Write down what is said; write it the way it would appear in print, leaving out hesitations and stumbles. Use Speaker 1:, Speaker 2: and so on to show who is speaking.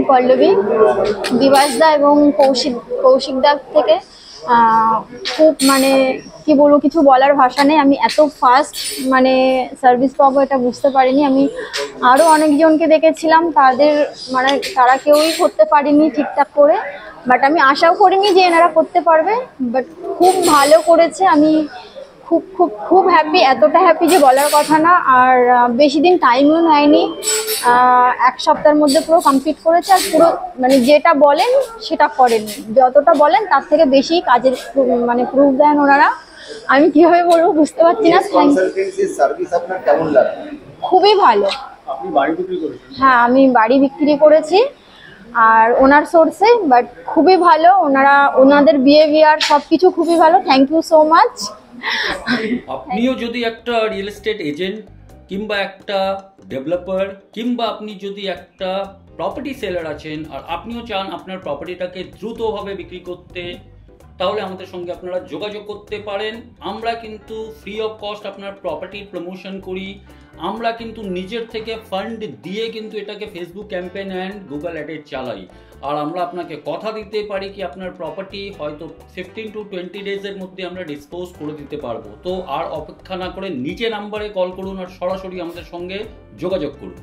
Speaker 1: পল্লবী। বিভাস দা এবং কৌশিক দা থেকে খুব মানে কি বলবো, কিছু বলার ভাষা নেই। আমি এত ফাস্ট মানে সার্ভিস পাবো এটা বুঝতে পারিনি। আমি আরও অনেকজনকে দেখেছিলাম, মানে তারা কেউই করতে পারেনি ঠিকঠাক করে, বাট আমি আশাও করিনি যে এনারা করতে পারবে, বাট খুব ভালো করেছে। আমি খুব খুব খুব হ্যাপি, এতটা হ্যাপি যে বলার কথা না। আর বেশি দিন টাইমও নেয়নি, 1 সপ্তাহের মধ্যে পুরো কমপ্লিট করেছে। আর পুরো মানে যেটা বলেন সেটা করেন, যতটা বলেন তার থেকে বেশি কাজের মানে প্রুফ দেন ওনারা। আমি কিভাবে বলবো বুঝতে পারছি না। খুবই ভালো। হ্যাঁ, আমি বাড়ি বিক্রি করেছি আর ওনার সোর্সে, বাট খুবই ভালো ওনাদের বিহেভিয়ার সবকিছু খুবই ভালো। Thank you so much.
Speaker 2: আপনিও যদি একটা রিয়েল এস্টেট এজেন্ট কিংবা একটা ডেভেলপার কিংবা আপনি যদি একটা প্রপার্টি সেলার আছেন আর আপনিও চান আপনার প্রপার্টিটাকে দ্রুতভাবে বিক্রি করতে, তাহলে আমাদের সঙ্গে আপনারা যোগাযোগ করতে পারেন। আমরা কিন্তু ফ্রি অফ কস্ট আপনার প্রপার্টির প্রমোশন করি। আমরা কিন্তু নিজের থেকে ফান্ড দিয়ে কিন্তু এটাকে ফেসবুক ক্যাম্পেইন অ্যান্ড গুগল অ্যাডে চালাই। আর আমরা আপনাকে কথা দিতে পারি কি আপনার প্রপার্টি হয়তো 15 to 20 ডেজের মধ্যে আমরা ডিসপোজ করে দিতে পারবো। তো আর অপেক্ষা না করে নিজে নাম্বারে কল করুন আর সরাসরি আমাদের সঙ্গে যোগাযোগ করুন।